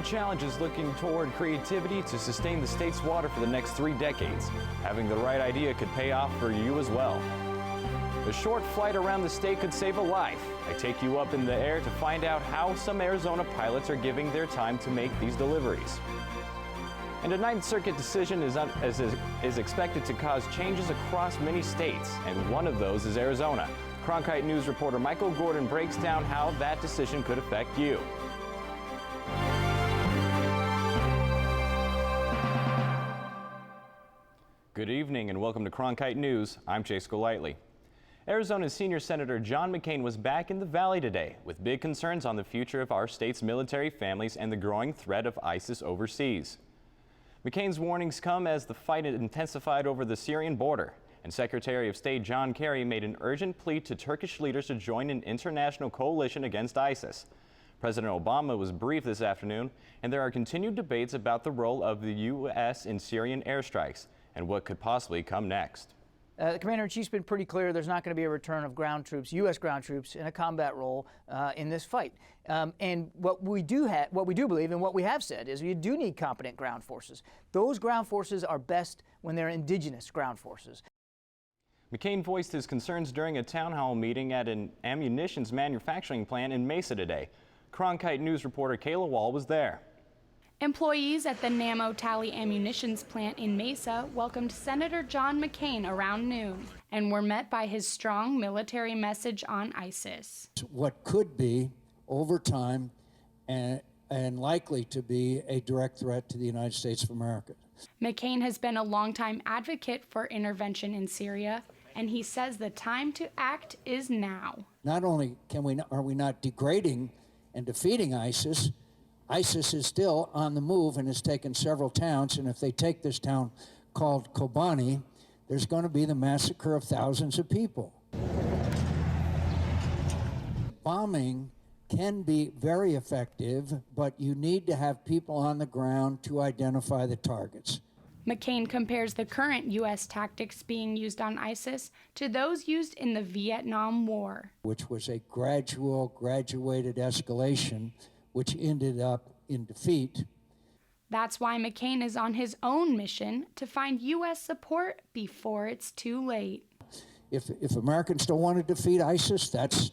challenge is looking toward creativity to sustain the state's water for the next 3 decades. Having the right idea could pay off for you as well. A short flight around the state could save a life. I take you up in the air to find out how some Arizona pilots are giving their time to make these deliveries. And a Ninth Circuit decision is expected to cause changes across many states, and one of those is Arizona. Cronkite News reporter Michael Gordon breaks down how that decision could affect you. Good evening and welcome to Cronkite News. I'm Chase Golightly. Arizona's senior Senator John McCain was back in the Valley today with big concerns on the future of our state's military families and the growing threat of ISIS overseas. McCain's warnings come as the fight intensified over the Syrian border, and Secretary of State John Kerry made an urgent plea to Turkish leaders to join an international coalition against ISIS. President Obama was briefed this afternoon, and there are continued debates about the role of the U.S. in Syrian airstrikes and what could possibly come next. The Commander-in-Chief's been pretty clear there's not going to be a return of ground troops, U.S. ground troops, in a combat role in this fight. And what we do believe and what we have said is you do need competent ground forces. Those ground forces are best when they're indigenous ground forces. McCain voiced his concerns during a town hall meeting at an ammunitions manufacturing plant in Mesa today. Cronkite News reporter Kayla Wall was there. Employees at the Namo Tally Ammunitions plant in Mesa welcomed Senator John McCain around noon and were met by his strong military message on ISIS. What could be, over time, and likely to be a direct threat to the United States of America. McCain has been a longtime advocate for intervention in Syria, and he says the time to act is now. Not only are we not degrading and defeating ISIS, ISIS is still on the move and has taken several towns, and if they take this town called Kobani, there's going to be the massacre of thousands of people. Bombing can be very effective, but you need to have people on the ground to identify the targets. McCain compares the current U.S. tactics being used on ISIS to those used in the Vietnam War, which was a graduated escalation which ended up in defeat. That's why McCain is on his own mission to find U.S. support before it's too late. If Americans don't want to defeat ISIS, that's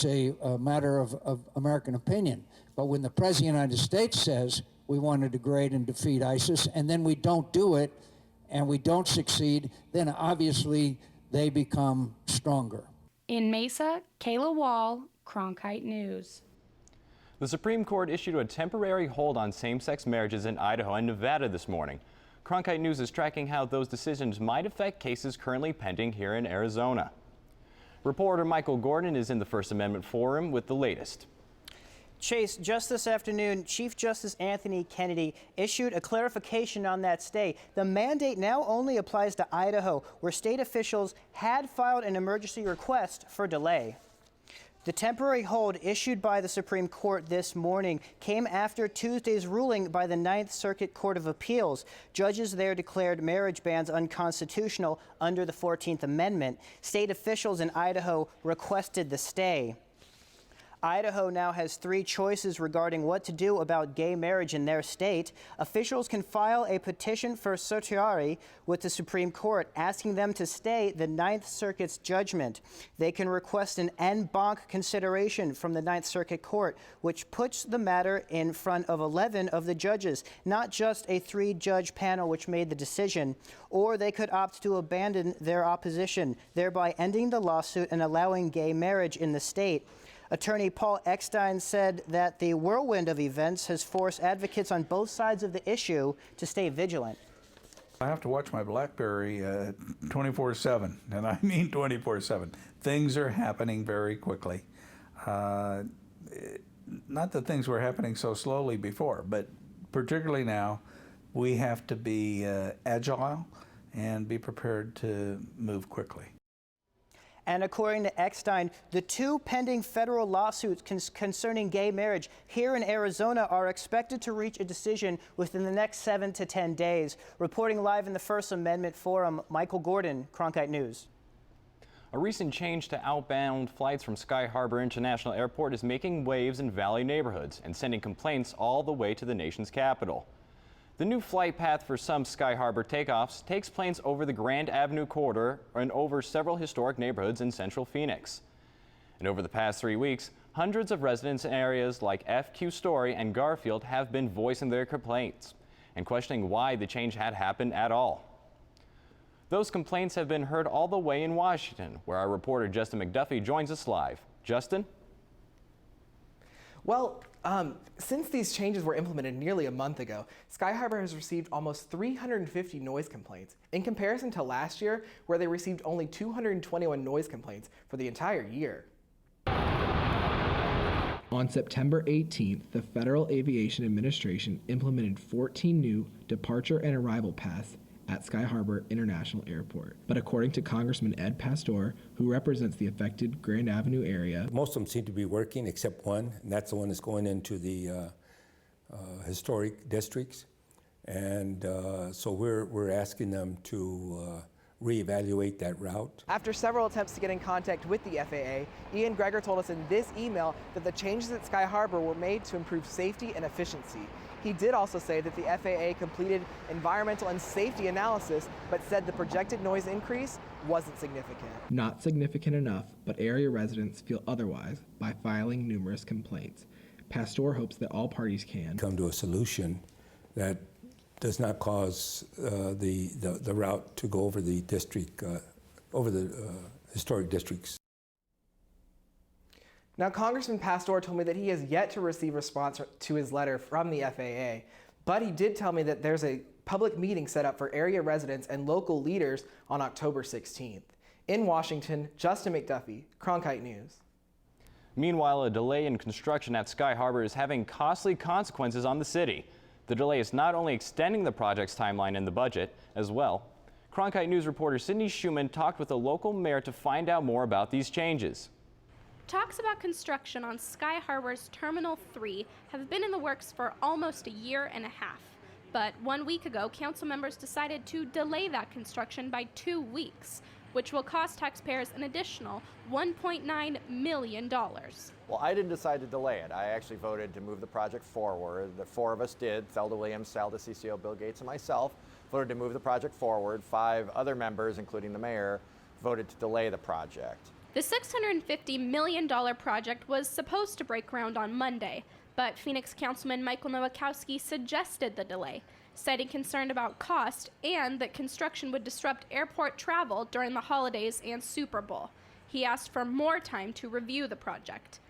a matter of American opinion. But when the President of the United States says we want to degrade and defeat ISIS, and then we don't do it, and we don't succeed, then obviously they become stronger. In Mesa, Kayla Wall, Cronkite News. The Supreme Court issued a temporary hold on same-sex marriages in Idaho and Nevada this morning. Cronkite News is tracking how those decisions might affect cases currently pending here in Arizona. Reporter Michael Gordon is in the First Amendment Forum with the latest. Chase, just this afternoon, Chief Justice Anthony Kennedy issued a clarification on that stay. The mandate now only applies to Idaho, where state officials had filed an emergency request for delay. The temporary hold issued by the Supreme Court this morning came after Tuesday's ruling by the Ninth Circuit Court of Appeals. Judges there declared marriage bans unconstitutional under the 14th Amendment. State officials in Idaho requested the stay. Idaho now has 3 choices regarding what to do about gay marriage in their state. Officials can file a petition for certiorari with the Supreme Court, asking them to stay the Ninth Circuit's judgment. They can request an en banc consideration from the Ninth Circuit Court, which puts the matter in front of 11 of the judges, not just a 3-judge panel which made the decision. Or they could opt to abandon their opposition, thereby ending the lawsuit and allowing gay marriage in the state. Attorney Paul Eckstein said that the whirlwind of events has forced advocates on both sides of the issue to stay vigilant. I have to watch my BlackBerry 24/7, and I mean 24/7. Things are happening very quickly. Not that things were happening so slowly before, but particularly now, we have to be agile and be prepared to move quickly. And according to Eckstein, the 2 pending federal lawsuits concerning gay marriage here in Arizona are expected to reach a decision within the next 7 to 10 days. Reporting live in the First Amendment Forum, Michael Gordon, Cronkite News. A recent change to outbound flights from Sky Harbor International Airport is making waves in Valley neighborhoods and sending complaints all the way to the nation's capital. The new flight path for some Sky Harbor takeoffs takes planes over the Grand Avenue corridor and over several historic neighborhoods in central Phoenix. And over the past 3 weeks, hundreds of residents in areas like FQ Story and Garfield have been voicing their complaints and questioning why the change had happened at all. Those complaints have been heard all the way in Washington, where our reporter Justin McDuffie joins us live. Justin? Well, since these changes were implemented nearly a month ago, Sky Harbor has received almost 350 noise complaints, in comparison to last year, where they received only 221 noise complaints for the entire year. On September 18th, the Federal Aviation Administration implemented 14 new departure and arrival paths at Sky Harbor International Airport. But according to Congressman Ed Pastor, who represents the affected Grand Avenue area, most of them seem to be working except one, and that's the one that's going into the historic districts. And so we're asking them to reevaluate that route. After several attempts to get in contact with the FAA, Ian Greger told us in this email that the changes at Sky Harbor were made to improve safety and efficiency. He did also say that the FAA completed environmental and safety analysis, but said the projected noise increase wasn't significant. Not significant enough, but area residents feel otherwise by filing numerous complaints. Pastor hopes that all parties can come to a solution that does not cause the route to go over the district, over the historic districts. Now, Congressman Pastor told me that he has yet to receive a response to his letter from the FAA, but he did tell me that there's a public meeting set up for area residents and local leaders on October 16th. In Washington, Justin McDuffie, Cronkite News. Meanwhile, a delay in construction at Sky Harbor is having costly consequences on the city. The delay is not only extending the project's timeline and the budget as well. Cronkite News reporter Sydney Schumann talked with the local mayor to find out more about these changes. Talks about construction on Sky Harbor's Terminal 3 have been in the works for almost a year and a half. But 1 week ago, council members decided to delay that construction by 2 weeks, which will cost taxpayers an additional $1.9 million. Well, I didn't decide to delay it. I actually voted to move the project forward. The four of us did, Thelda Williams, Sal DeCiccio, Bill Gates, and myself, voted to move the project forward. 5 other members, including the mayor, voted to delay the project. The $650 million project was supposed to break ground on Monday, but Phoenix Councilman Michael Nowakowski suggested the delay, citing concern about cost and that construction would disrupt airport travel during the holidays and Super Bowl. He asked for more time to review the project.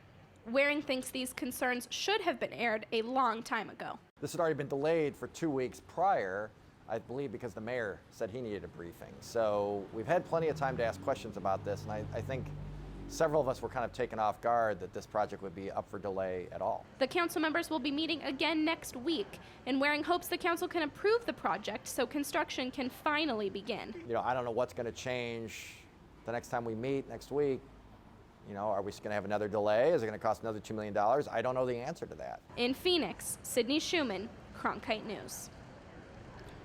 Waring thinks these concerns should have been aired a long time ago. This had already been delayed for 2 weeks prior, I believe, because the mayor said he needed a briefing. So we've had plenty of time to ask questions about this, and I think several of us were kind of taken off guard that this project would be up for delay at all. The council members will be meeting again next week, and Waring hopes the council can approve the project so construction can finally begin. You know, I don't know what's going to change the next time we meet next week. You know, are we going to have another delay? Is it going to cost another $2 million? I don't know the answer to that. In Phoenix, Sydney Schumann, Cronkite News.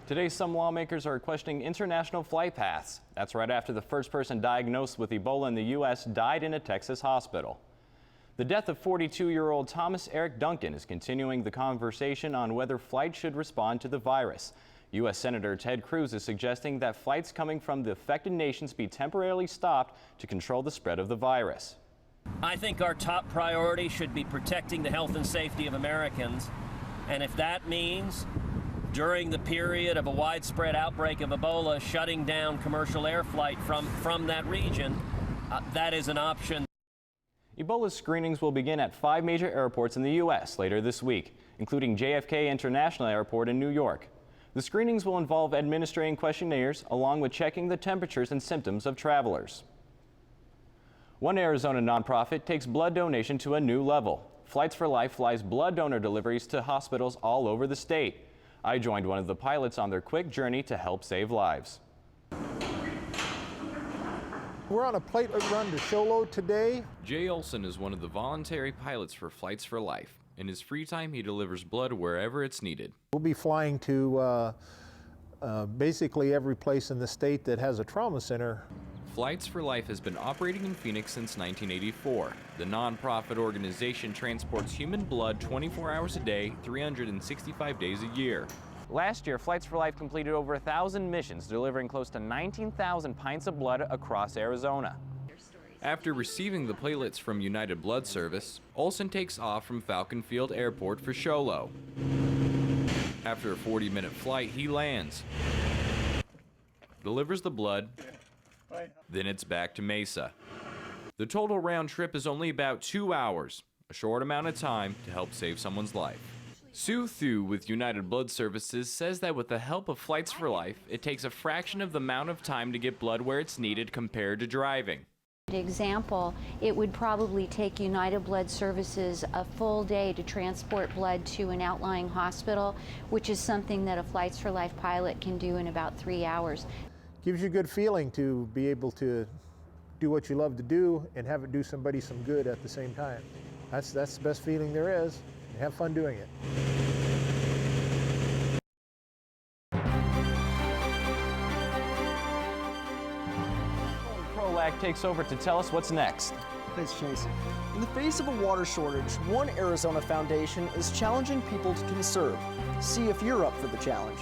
Today, some lawmakers are questioning international flight paths. That's right after the first person diagnosed with Ebola in the U.S. died in a Texas hospital. The death of 42-year-old Thomas Eric Duncan is continuing the conversation on whether flights should respond to the virus. U.S. Senator Ted Cruz is suggesting that flights coming from the affected nations be temporarily stopped to control the spread of the virus. I think our top priority should be protecting the health and safety of Americans. And if that means during the period of a widespread outbreak of Ebola, shutting down commercial air flight from that region, that is an option. Ebola screenings will begin at 5 major airports in the U.S. later this week, including JFK International Airport in New York. The screenings will involve administering questionnaires along with checking the temperatures and symptoms of travelers. One Arizona nonprofit takes blood donation to a new level. Flights for Life flies blood donor deliveries to hospitals all over the state. I joined one of the pilots on their quick journey to help save lives. We're on a plate run to Sholo today. Jay Olson is one of the voluntary pilots for Flights for Life. In his free time, he delivers blood wherever it's needed. We'll be flying to basically every place in the state that has a trauma center. Flights for Life has been operating in Phoenix since 1984. The nonprofit organization transports human blood 24 hours a day, 365 days a year. Last year, Flights for Life completed over 1,000 missions, delivering close to 19,000 pints of blood across Arizona. After receiving the platelets from United Blood Service, Olson takes off from Falcon Field Airport for Show Low. After a 40-minute flight, he lands, delivers the blood, then it's back to Mesa. The total round trip is only about 2 hours, a short amount of time to help save someone's life. Sue Thu with United Blood Services says that with the help of Flights for Life, it takes a fraction of the amount of time to get blood where it's needed compared to driving. Example, it would probably take United Blood Services a full day to transport blood to an outlying hospital, which is something that a Flights for Life pilot can do in about 3 hours. Gives you a good feeling to be able to do what you love to do and have it do somebody some good at the same time. That's the best feeling there is. Have fun doing it. Prolac takes over to tell us what's next. Thanks, Chase. In the face of a water shortage, one Arizona foundation is challenging people to conserve. See if you're up for the challenge.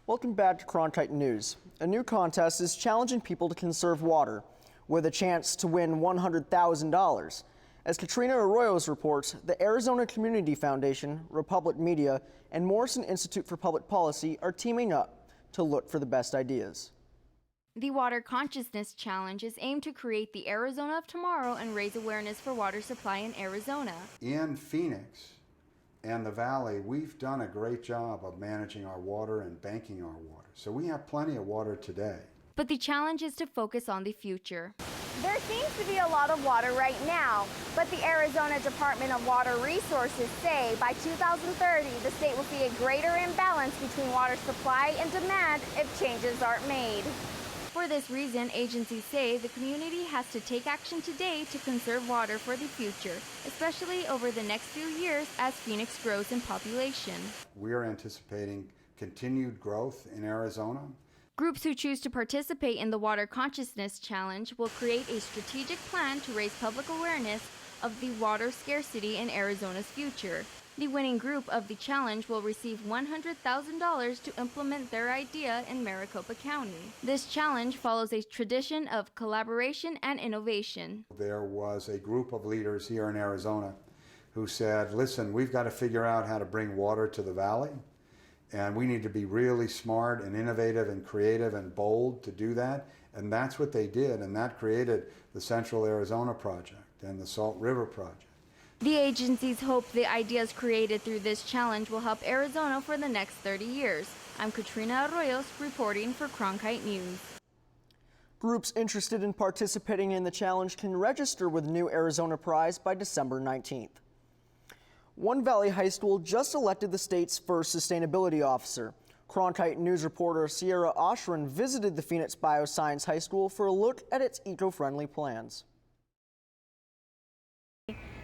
Welcome back to Cronkite News. A new contest is challenging people to conserve water, with a chance to win $100,000. As Katrina Arroyos reports, the Arizona Community Foundation, Republic Media, and Morrison Institute for Public Policy are teaming up to look for the best ideas. The Water Consciousness Challenge is aimed to create the Arizona of tomorrow and raise awareness for water supply in Arizona. In Phoenix and the Valley, we've done a great job of managing our water and banking our water. So we have plenty of water today. But the challenge is to focus on the future. There seems to be a lot of water right now, but the Arizona Department of Water Resources say by 2030, the state will see a greater imbalance between water supply and demand if changes aren't made. For this reason, agencies say the community has to take action today to conserve water for the future, especially over the next few years as Phoenix grows in population. We are anticipating continued growth in Arizona. Groups who choose to participate in the Water Consciousness Challenge will create a strategic plan to raise public awareness of the water scarcity in Arizona's future. The winning group of the challenge will receive $100,000 to implement their idea in Maricopa County. This challenge follows a tradition of collaboration and innovation. There was a group of leaders here in Arizona who said, listen, we've got to figure out how to bring water to the valley, and we need to be really smart and innovative and creative and bold to do that. And that's what they did, and that created the Central Arizona Project and the Salt River Project. The agencies hope the ideas created through this challenge will help Arizona for the next 30 years. I'm Katrina Arroyos reporting for Cronkite News. Groups interested in participating in the challenge can register with the new Arizona Prize by December 19th. One Valley High School just elected the state's first sustainability officer. Cronkite News reporter Sierra Oshran visited the Phoenix Bioscience High School for a look at its eco-friendly plans.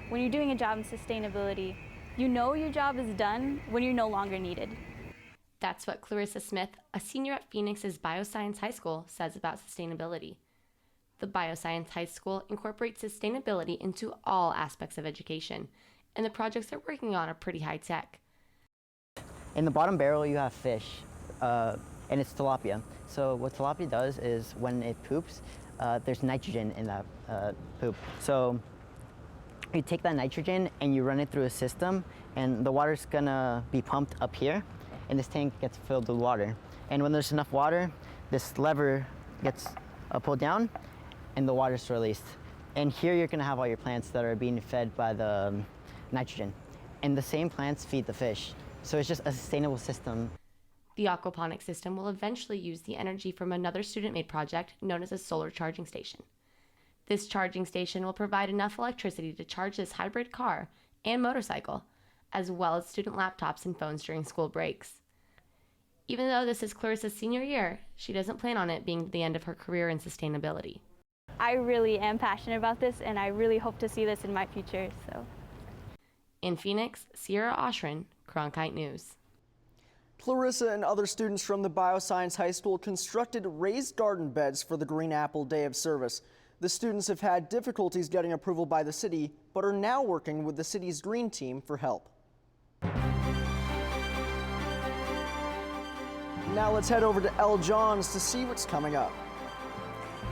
When you're doing a job in sustainability, you know your job is done when you're no longer needed. That's what Clarissa Smith, a senior at Phoenix's Bioscience High School, says about sustainability. The Bioscience High School incorporates sustainability into all aspects of education, and the projects they're working on are pretty high tech. In the bottom barrel, you have fish. and it's tilapia. So what tilapia does is when it poops, there's nitrogen in that poop. So you take that nitrogen and you run it through a system, and the water's gonna be pumped up here, and this tank gets filled with water. And when there's enough water, this lever gets pulled down, and the water's released. And here you're gonna have all your plants that are being fed by the nitrogen. And the same plants feed the fish. So it's just a sustainable system. The aquaponics system will eventually use the energy from another student-made project known as a solar charging station. This charging station will provide enough electricity to charge this hybrid car and motorcycle, as well as student laptops and phones during school breaks. Even though this is Clarissa's senior year, she doesn't plan on it being the end of her career in sustainability. I really am passionate about this, and I really hope to see this in my future. So. In Phoenix, Sierra Oshrin, Cronkite News. Clarissa and other students from the Bioscience High School constructed raised garden beds for the Green Apple Day of Service. The students have had difficulties getting approval by the city, but are now working with the city's green team for help. Now let's head over to L. Johns to see what's coming up.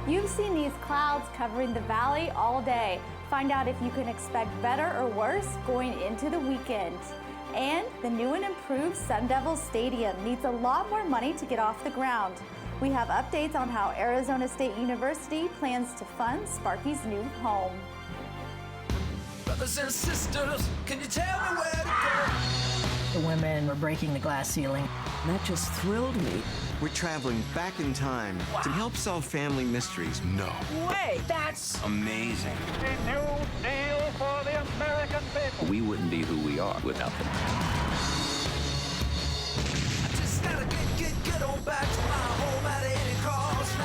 You've seen these clouds covering the valley all day. Find out if you can expect better or worse going into the weekend. And the new and improved Sun Devils Stadium needs a lot more money to get off the ground. We have updates on how Arizona State University plans to fund Sparky's new home. Brothers and sisters, can you tell me where to go? The women were breaking the glass ceiling. That just thrilled me. We're traveling back in time to help solve family mysteries. No. Wait, that's Amazing. a new deal for the American people. We wouldn't be who we are without them. I just gotta get on back to my home at any cost.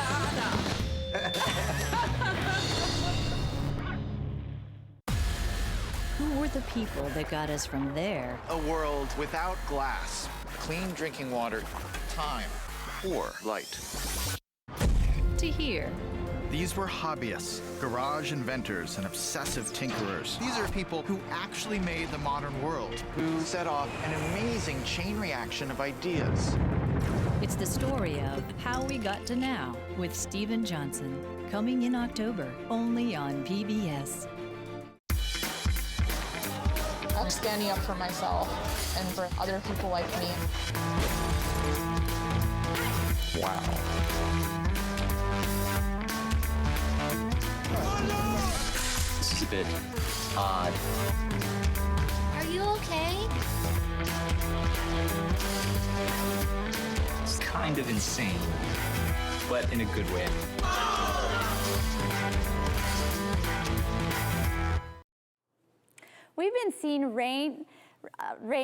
Who were the people that got us from there? A world without glass, clean drinking water, time, or light. To here. These were hobbyists, garage inventors, and obsessive tinkerers. These are people who actually made the modern world, who set off an amazing chain reaction of ideas. It's the story of How We Got to Now with Stephen Johnson, coming in October, only on PBS. I'm standing up for myself and for other people like me. Wow. This is a bit odd. Are you okay? It's kind of insane, but in a good way. We've been seeing rain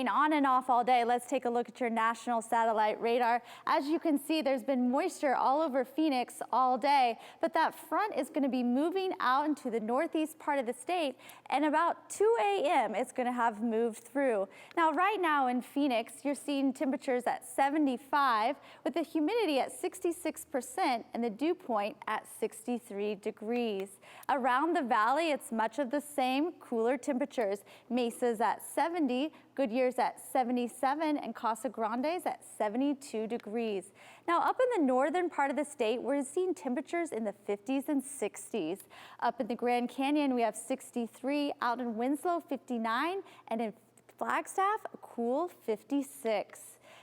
on and off all day. Let's take a look at your national satellite radar. As you can see, there's been moisture all over Phoenix all day, but that front is going to be moving out into the northeast part of the state, and about 2 a.m. it's going to have moved through. Now, right now in Phoenix, you're seeing temperatures at 75 with the humidity at 66% and the dew point at 63 degrees. Around the valley, it's much of the same, cooler temperatures. Mesa's at 70, Goodyear's at 77, and Casa Grande's at 72 degrees. Now, up in the northern part of the state, we're seeing temperatures in the 50s and 60s. Up in the Grand Canyon, we have 63, out in Winslow, 59, and in Flagstaff, a cool 56.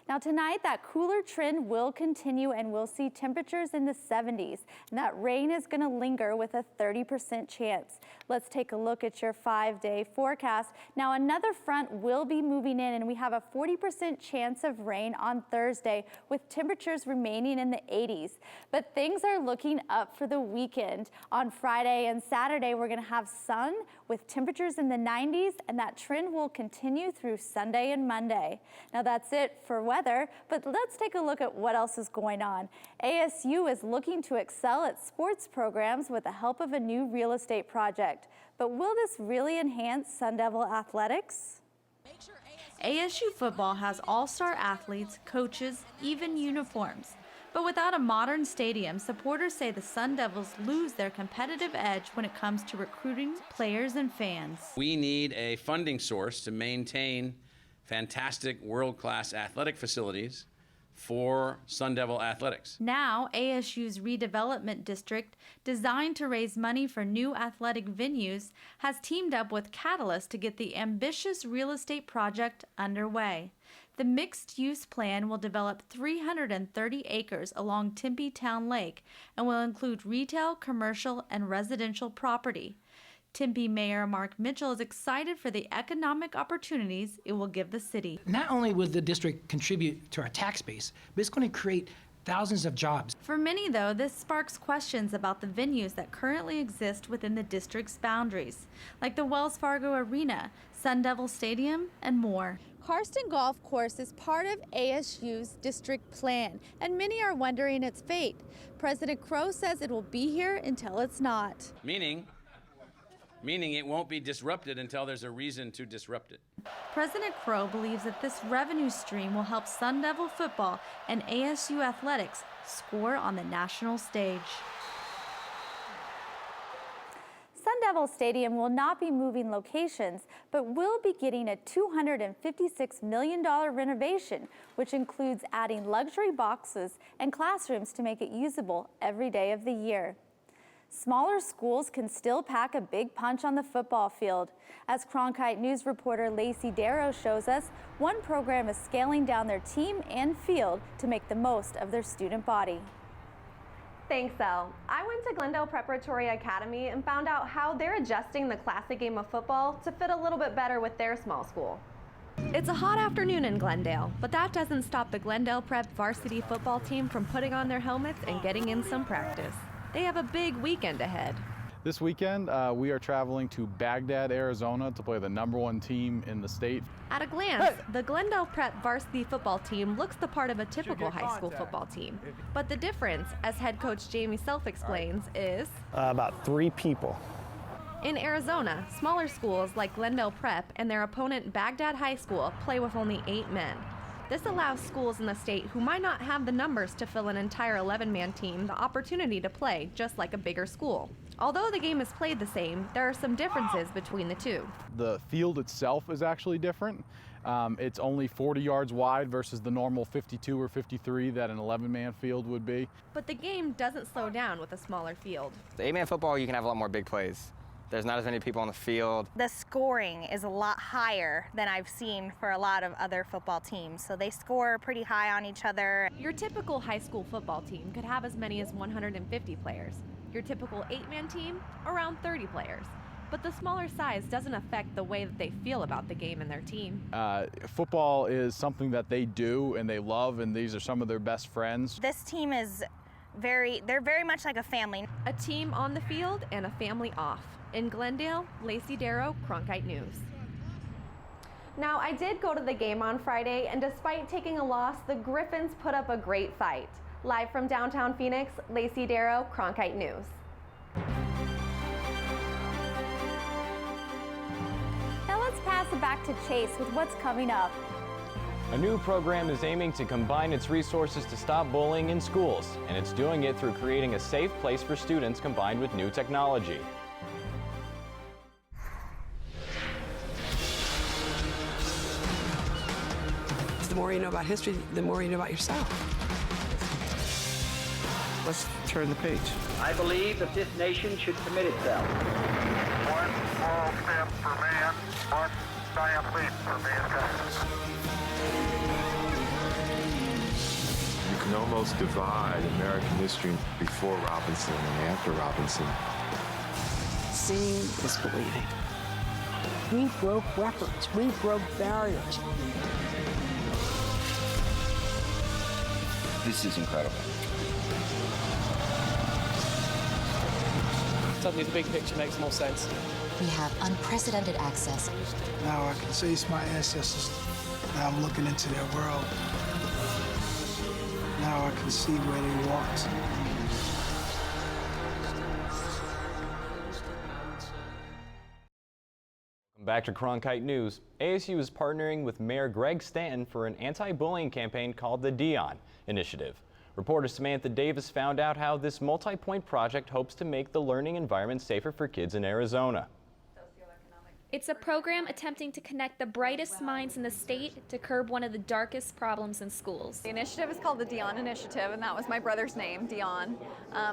Now tonight, that cooler trend will continue and we'll see temperatures in the 70s. And that rain is going to linger with a 30% chance. Let's take a look at your 5-day forecast. Now another front will be moving in and we have a 40% chance of rain on Thursday with temperatures remaining in the 80s. But things are looking up for the weekend. On Friday and Saturday, we're going to have sun with temperatures in the 90s, and that trend will continue through Sunday and Monday. Now that's it for weather, but let's take a look at what else is going on. ASU is looking to excel at sports programs with the help of a new real estate project. But will this really enhance Sun Devil athletics? ASU football has all-star athletes, coaches, even uniforms. But without a modern stadium, supporters say the Sun Devils lose their competitive edge when it comes to recruiting players and fans. We need a funding source to maintain fantastic world-class athletic facilities, for Sun Devil athletics. Now, ASU's redevelopment district, designed to raise money for new athletic venues, has teamed up with Catalyst to get the ambitious real estate project underway. The mixed-use plan will develop 330 acres along Tempe Town Lake and will include retail, commercial, and residential property. Tempe Mayor Mark Mitchell is excited for the economic opportunities it will give the city. Not only will the district contribute to our tax base, but it's going to create thousands of jobs. For many, though, this sparks questions about the venues that currently exist within the district's boundaries, like the Wells Fargo Arena, Sun Devil Stadium, and more. Karsten Golf Course is part of ASU's district plan, and many are wondering its fate. President Crow says it will be here until it's not. Meaning it won't be disrupted until there's a reason to disrupt it. President Crow believes that this revenue stream will help Sun Devil football and ASU athletics score on the national stage. Sun Devil Stadium will not be moving locations, but will be getting a $256 million renovation, which includes adding luxury boxes and classrooms to make it usable every day of the year. Smaller schools can still pack a big punch on the football field. As Cronkite News reporter Lacey Darrow shows us, one program is scaling down their team and field to make the most of their student body. Thanks, Elle. I went to Glendale Preparatory Academy and found out how they're adjusting the classic game of football to fit a little bit better with their small school. It's a hot afternoon in Glendale, but that doesn't stop the Glendale Prep varsity football team from putting on their helmets and getting in some practice. They have a big weekend ahead. This weekend, we are traveling to Baghdad, Arizona to play the #1 team in the state. At a glance, the Glendale Prep varsity football team looks the part of a typical high school football team. But the difference, as head coach Jamie Self explains, is about 3 people. In Arizona, smaller schools like Glendale Prep and their opponent Baghdad High School play with only 8 men. This allows schools in the state who might not have the numbers to fill an entire 11-man team the opportunity to play just like a bigger school. Although the game is played the same, there are some differences between the two. The field itself is actually different. It's only 40 yards wide versus the normal 52 or 53 that an 11-man field would be. But the game doesn't slow down with a smaller field. The 8-man football, you can have a lot more big plays. There's not as many people on the field. The scoring is a lot higher than I've seen for a lot of other football teams. So they score pretty high on each other. Your typical high school football team could have as many as 150 players. Your typical 8-man team, around 30 players. But the smaller size doesn't affect the way that they feel about the game and their team. Football is something that they do and they love, and these are some of their best friends. This team is they're very much like a family. A team on the field and a family off. In Glendale, Lacey Darrow, Cronkite News. Now, I did go to the game on Friday, and despite taking a loss, the Griffins put up a great fight. Live from downtown Phoenix, Lacey Darrow, Cronkite News. Now let's pass it back to Chase with what's coming up. A new program is aiming to combine its resources to stop bullying in schools, and it's doing it through creating a safe place for students combined with new technology. The more you know about history, the more you know about yourself. Let's turn the page. I believe that this nation should commit itself. One small step for man, one giant leap for mankind. You can almost divide American history before Robinson and after Robinson. Seeing is believing. We broke records. We broke barriers. This is incredible. Suddenly the big picture makes more sense. We have unprecedented access. Now I can trace my ancestors. Now I'm looking into their world. Now I can see where they walked. Back to Cronkite News. ASU is partnering with Mayor Greg Stanton for an anti-bullying campaign called the Dion Initiative. Reporter Samantha Davis found out how this multi-point project hopes to make the learning environment safer for kids in Arizona. It's a program attempting to connect the brightest minds in the state to curb one of the darkest problems in schools. The initiative is called the Dion Initiative, and that was my brother's name, Dion.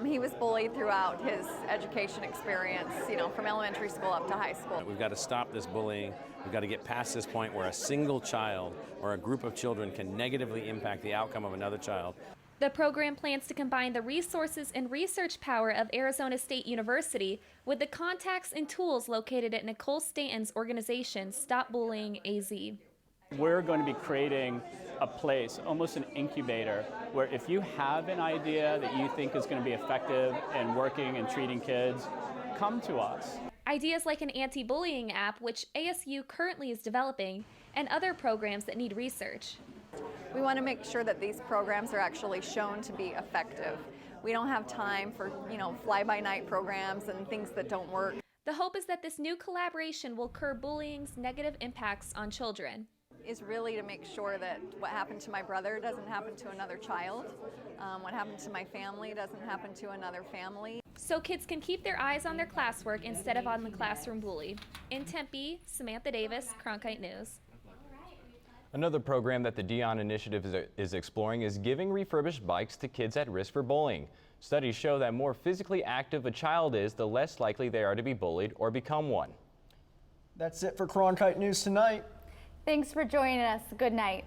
He was bullied throughout his education experience, from elementary school up to high school. We've got to stop this bullying. We've got to get past this point where a single child or a group of children can negatively impact the outcome of another child. The program plans to combine the resources and research power of Arizona State University with the contacts and tools located at Nicole Stanton's organization, Stop Bullying AZ. We're going to be creating a place, almost an incubator, where if you have an idea that you think is going to be effective in working and treating kids, come to us. Ideas like an anti-bullying app, which ASU currently is developing, and other programs that need research. We want to make sure that these programs are actually shown to be effective. We don't have time for, fly-by-night programs and things that don't work. The hope is that this new collaboration will curb bullying's negative impacts on children. Is really to make sure that what happened to my brother doesn't happen to another child. What happened to my family doesn't happen to another family. So kids can keep their eyes on their classwork instead of on the classroom bully. In Tempe, Samantha Davis, Cronkite News. Another program that the Dion Initiative is exploring is giving refurbished bikes to kids at risk for bullying. Studies show that more physically active a child is, the less likely they are to be bullied or become one. That's it for Cronkite News tonight. Thanks for joining us. Good night.